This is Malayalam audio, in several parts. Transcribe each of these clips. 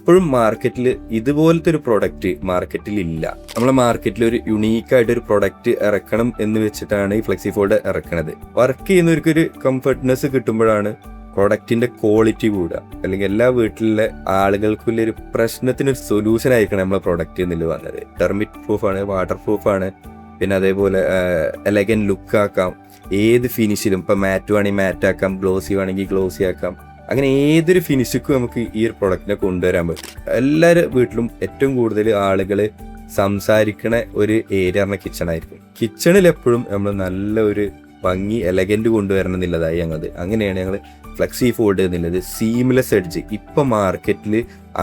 ഇപ്പോഴും മാർക്കറ്റിൽ ഇതുപോലത്തെ ഒരു പ്രൊഡക്റ്റ് മാർക്കറ്റിൽ ഇല്ല. നമ്മളെ മാർക്കറ്റിൽ ഒരു യുണീക്കായിട്ട് ഒരു പ്രൊഡക്റ്റ് ഇറക്കണം എന്ന് വെച്ചിട്ടാണ് ഈ ഫ്ലെക്സി ഫോൾഡ് ഇറക്കണത്. വർക്ക് ചെയ്യുന്നവർക്ക് ഒരു കംഫർട്ട്നെസ് കിട്ടുമ്പോഴാണ് പ്രൊഡക്റ്റിന്റെ ക്വാളിറ്റി കൂടുക. അല്ലെങ്കിൽ എല്ലാ വീട്ടിലെ ആളുകൾക്കുള്ള ഒരു പ്രശ്നത്തിനൊരു സൊല്യൂഷൻ ആയിരിക്കണം നമ്മളെ പ്രൊഡക്റ്റ് എന്നിൽ വന്നത്. ടെർമിറ്റ് പ്രൂഫാണ്, വാട്ടർ പ്രൂഫാണ്, പിന്നെ അതേപോലെ എലഗൻ ലുക്ക് ആക്കാം. ഏത് ഫിനിഷിലും ഇപ്പം മാറ്റ് വേണമെങ്കിൽ മാറ്റ് ആക്കാം, ഗ്ലോസി വേണമെങ്കിൽ ഗ്ലോസി ആക്കാം. അങ്ങനെ ഏതൊരു ഫിനിഷിക്കും നമുക്ക് ഈ ഒരു പ്രൊഡക്റ്റിനെ കൊണ്ടുവരാൻ പറ്റും. എല്ലാവരും വീട്ടിലും ഏറ്റവും കൂടുതൽ ആളുകൾ സംസാരിക്കണ ഒരു ഏരിയ പറഞ്ഞ കിച്ചൺ ആയിരിക്കും. കിച്ചണിൽ എപ്പോഴും നമ്മൾ നല്ല ഒരു ഭംഗി എലഗൻറ്റ് കൊണ്ടുവരണം എന്നുള്ളതായി ഞങ്ങളത്. അങ്ങനെയാണ് ഞങ്ങൾ ഫ്ലെക്സി ഫോൾഡ് എന്നുള്ളത്. സീംലെസ് എഡ്ജ് ഇപ്പം മാർക്കറ്റിൽ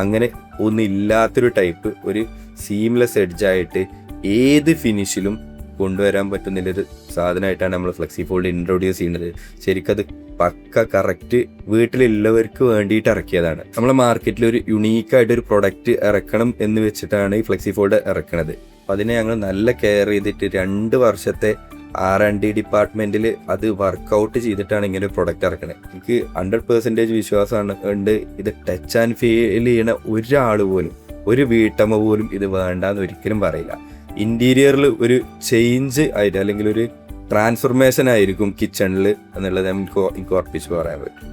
അങ്ങനെ ഒന്നും ഇല്ലാത്തൊരു ടൈപ്പ് ഒരു സീംലെസ് എഡ്ജായിട്ട് ഏത് ഫിനിഷിലും കൊണ്ടുവരാൻ പറ്റുന്നൊരു സാധനമായിട്ടാണ് നമ്മൾ ഫ്ലെക്സി ഫോൾഡ് ഇൻട്രൊഡ്യൂസ് ചെയ്യുന്നത്. ശരിക്കത് പക്ക കറക്റ്റ് വീട്ടിലുള്ളവർക്ക് വേണ്ടിയിട്ട് ഇറക്കിയതാണ്. നമ്മളെ മാർക്കറ്റിൽ ഒരു യുണീക്കായിട്ടൊരു പ്രൊഡക്റ്റ് ഇറക്കണം എന്ന് വെച്ചിട്ടാണ് ഈ ഫ്ലെക്സി ഫോൾഡ് ഇറക്കണത്. അപ്പം അതിനെ ഞങ്ങൾ നല്ല കെയർ ചെയ്തിട്ട് 2 വർഷത്തെ R&D ഡിപ്പാർട്ട്മെന്റിൽ അത് വർക്കൗട്ട് ചെയ്തിട്ടാണ് ഇങ്ങനെ ഒരു പ്രൊഡക്റ്റ് ഇറക്കണത്. എനിക്ക് 100% വിശ്വാസമാണ് ഉണ്ട്. ഇത് ടച്ച് ആൻഡ് ഫീൽ ചെയ്യണ ഒരാൾ പോലും, ഒരു വീട്ടമ്മ പോലും ഇത് വേണ്ടാന്ന് ഒരിക്കലും പറയില്ല. ഇന്റീരിയറിൽ ഒരു ചേഞ്ച് ആയിട്ട് അല്ലെങ്കിൽ ഒരു ട്രാൻസ്ഫോർമേഷൻ ആയിരിക്കും കിച്ചണിൽ എന്നുള്ളത് എനിക്ക് ഉറപ്പിച്ച് പറയാൻ പറ്റും.